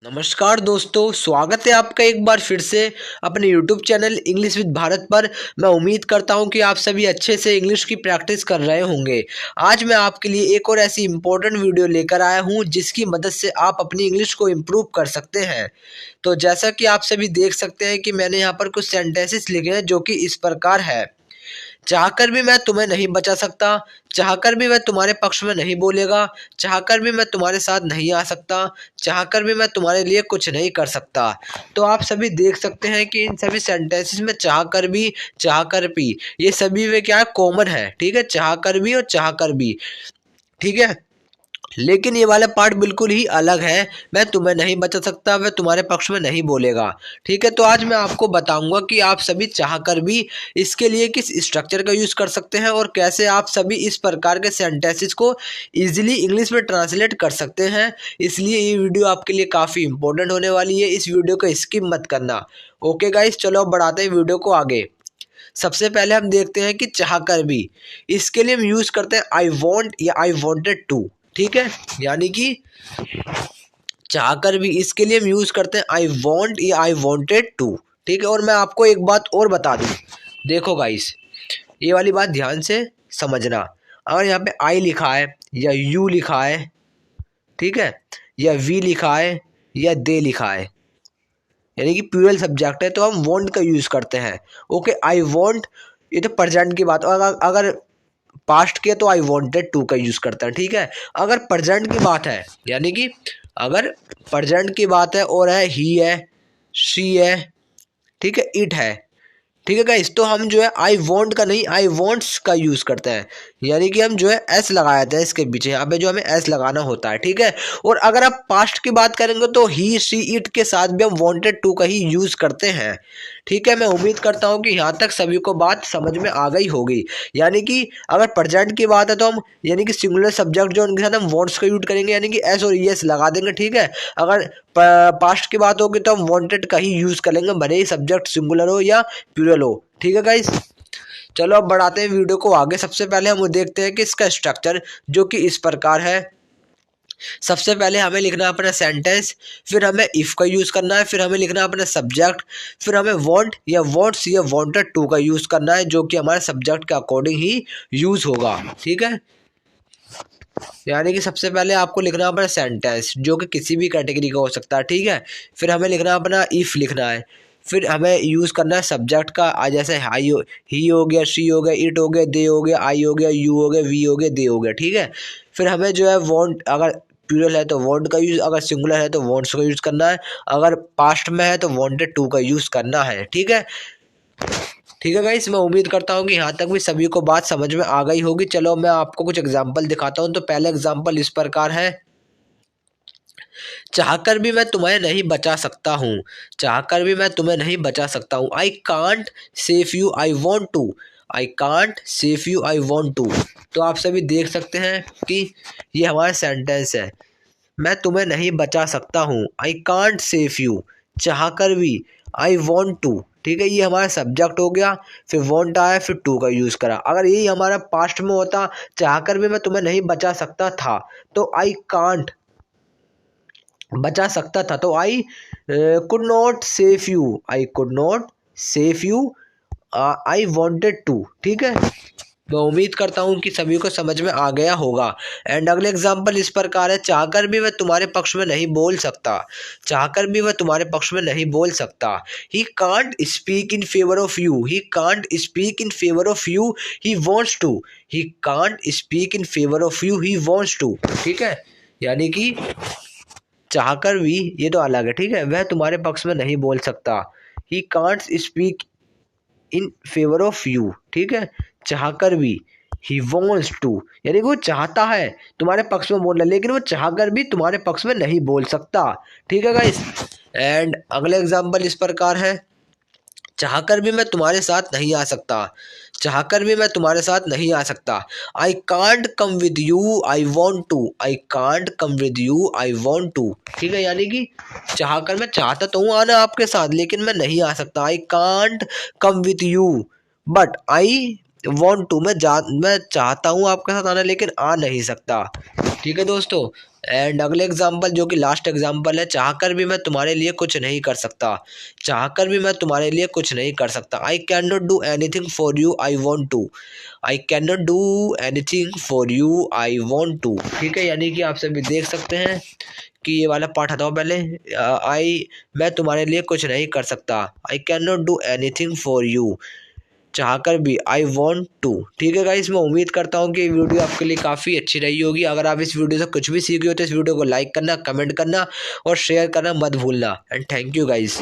नमस्कार दोस्तों, स्वागत है आपका एक बार फिर से अपने YouTube channel English with Bharat पर। मैं उम्मीद करता हूं कि आप सभी अच्छे से इंग्लिश की प्रैक्टिस कर रहे होंगे। आज मैं आपके लिए एक और ऐसी इम्पोर्टेंट वीडियो लेकर आया हूं जिसकी मदद से आप अपनी इंग्लिश को इम्प्रूव कर सकते हैं। तो जैसा कि आप सभी देख सकते हैं कि मैंने यहाँ पर कुछ सेंटेंसेस लिखे हैं जो कि इस प्रकार है। चाहकर भी मैं तुम्हें नहीं बचा सकता, चाहकर भी मैं तुम्हारे पक्ष में नहीं बोलेगा, चाहकर भी मैं तुम्हारे साथ नहीं आ सकता, चाहकर भी मैं तुम्हारे लिए कुछ नहीं कर सकता। तो आप सभी देख सकते हैं कि इन सभी सेंटेंसेस में चाहकर भी ये सभी में क्या है, कॉमन है। ठीक है, चाहकर भी और चाहकर भी। ठीक है, लेकिन ये वाला पार्ट बिल्कुल ही अलग है। मैं तुम्हें नहीं बचा सकता, वह तुम्हारे पक्ष में नहीं बोलेगा। ठीक है, तो आज मैं आपको बताऊंगा कि आप सभी चाहकर भी इसके लिए किस स्ट्रक्चर का यूज कर सकते हैं और कैसे आप सभी इस प्रकार के सेंटेंसेस को इजीली इंग्लिश में ट्रांसलेट कर सकते हैं। इसलिए ये वीडियो आपके लिए काफ़ी इंपॉर्टेंट होने वाली है। इस वीडियो को स्किप मत करना। ओके गाइस, चलो अब बढ़ाते हैं वीडियो को आगे। सबसे पहले हम देखते हैं कि चाहकर भी, इसके लिए हम यूज करते हैं आई वॉन्ट या आई वॉन्टेड टू। ठीक है, यानी कि चाहकर भी इसके लिए हम यूज करते हैं आई वॉन्ट या आई वॉन्टेड टू। ठीक है, और मैं आपको एक बात और बता दूं, देखो गाइस, ये वाली बात ध्यान से समझना। अगर यहाँ पे आई लिखा है या यू लिखा है, ठीक है, या वी लिखा है या दे लिखा है, यानी कि प्लूरल सब्जेक्ट है, तो हम वॉन्ट का यूज करते हैं। ओके, आई वॉन्ट, ये तो प्रेजेंट की बात। और अगर पास्ट के तो आई वॉन्टेड टू का यूज करते हैं। ठीक है, अगर प्रेजेंट की बात है, यानी कि अगर प्रेजेंट की बात है और है ही है, शी है, ठीक है, इट है, ठीक है गाइस, तो हम जो है आई वॉन्ट का नहीं, आई वॉन्ट्स का यूज करते हैं। यानी कि हम जो है एस लगा देते हैं इसके पीछे, यहाँ पे जो हमें एस लगाना होता है। ठीक है, और अगर आप पास्ट की बात करेंगे तो ही शी इट के साथ भी हम वॉन्टेड टू का ही यूज करते हैं। ठीक है, मैं उम्मीद करता हूँ कि यहाँ तक सभी को बात समझ में आ गई होगी। यानी कि अगर प्रेजेंट की बात है तो हम यानी कि सिंगुलर सब्जेक्ट जो उनके साथ हम वॉन्ट्स का यूज करेंगे, यानी कि एस और एस लगा देंगे। ठीक है, अगर पास्ट की बात होगी तो हम वॉन्टेड का ही यूज करेंगे, भले ही सब्जेक्ट सिंगुलर हो या प्लूरल हो। ठीक है गाइस, चलो अब बढ़ाते हैं वीडियो को आगे। सबसे पहले हम देखते हैं कि इसका स्ट्रक्चर जो कि इस प्रकार है। सबसे पहले हमें लिखना है अपना सेंटेंस, फिर हमें इफ का यूज करना है, फिर हमें लिखना है अपना सब्जेक्ट, फिर हमें वांट या वांट्स या वांटेड टू का यूज करना है जो कि हमारे सब्जेक्ट के अकॉर्डिंग ही यूज होगा। ठीक है, यानी कि सबसे पहले आपको लिखना है अपना सेंटेंस जो कि किसी भी कैटेगरी का हो सकता है। ठीक है, फिर हमें लिखना है अपना इफ लिखना है, फिर हमें यूज़ करना है सब्जेक्ट का, जैसे ही हो गया, शी हो गया, इट हो गया, दे हो गया, आई हो गया, यू हो गया, वी हो गया, दे हो गया। ठीक है, फिर हमें जो है वॉन्ट, अगर प्लूरल है तो वॉन्ट का यूज़, अगर सिंगुलर है तो वॉन्ट्स का यूज़ करना है, अगर पास्ट में है तो वॉन्टेड टू का यूज़ करना है। ठीक है, ठीक है गाइस, मैं उम्मीद करता हूँ कि यहाँ तक भी सभी को बात समझ में आ गई होगी। चलो मैं आपको कुछ एग्जाम्पल दिखाता हूँ। तो पहला एग्जाम्पल इस प्रकार है, चाहकर भी मैं तुम्हें नहीं बचा सकता हूँ, चाहकर भी मैं तुम्हें नहीं बचा सकता हूँ। I can't save you I want to, I can't save you I want to. तो आप सभी देख सकते हैं कि ये हमारा सेंटेंस है, मैं तुम्हें नहीं बचा सकता हूँ, आई कांट सेव यू, चाहकर भी आई वॉन्ट टू। ठीक है, ये हमारा सब्जेक्ट हो गया, फिर वॉन्ट आया, फिर टू का यूज़ करा। अगर यही हमारा पास्ट में होता, चाहकर भी मैं तुम्हें नहीं बचा सकता था, तो आई कांट बचा सकता था, तो I could not save you, I could not save you, I wanted to. ठीक है, मैं उम्मीद करता हूँ कि सभी को समझ में आ गया होगा। एंड अगले एग्जाम्पल इस प्रकार है, चाहकर भी वह तुम्हारे पक्ष में नहीं बोल सकता, चाहकर भी वह तुम्हारे पक्ष में नहीं बोल सकता। He can't speak in favour of you, he can't speak in favour of you, he wants to, he can't speak in favour of you, he wants to. ठीक है, यानी कि चाहकर भी, ये तो अलग है। ठीक है, वह तुम्हारे पक्ष में नहीं बोल सकता, he can't speak in favour of you. ठीक है, चाहकर भी, ही वॉन्ट्स टू, यानी कि वो चाहता है तुम्हारे पक्ष में बोलना, लेकिन वो चाहकर भी तुम्हारे पक्ष में नहीं बोल सकता। ठीक है गाइस, एंड अगले एग्जाम्पल इस प्रकार है, चाहकर भी मैं तुम्हारे साथ नहीं आ सकता, चाहकर भी मैं तुम्हारे साथ नहीं आ सकता। I can't come with you I want to, I can't come with you I want to. ठीक है, यानी कि चाहकर, मैं चाहता तो हूँ आना आपके साथ, लेकिन मैं नहीं आ सकता। I can't come with you but I want to, मैं चाहता हूँ आपके साथ आना, लेकिन आ नहीं सकता। ठीक है दोस्तों, एंड अगले एग्जाम्पल जो कि लास्ट एग्जाम्पल है, चाहकर भी मैं तुम्हारे लिए कुछ नहीं कर सकता। चाहकर भी मैं तुम्हारे लिए कुछ नहीं कर सकता। I can not do anything for you I want to. I can not do anything for you I want to. ठीक है, यानी कि आप सभी देख सकते हैं कि ये वाला पार्ट हटाओ पहले। मैं तुम्हारे लिए कुछ नहीं कर सकता। I can not do anything for you, चाहकर भी आई वॉन्ट टू। ठीक है गाइस, मैं उम्मीद करता हूँ कि वीडियो आपके लिए काफ़ी अच्छी रही होगी। अगर आप इस वीडियो से कुछ भी सीखे हो तो इस वीडियो को लाइक करना, कमेंट करना और शेयर करना मत भूलना। And thank you guys.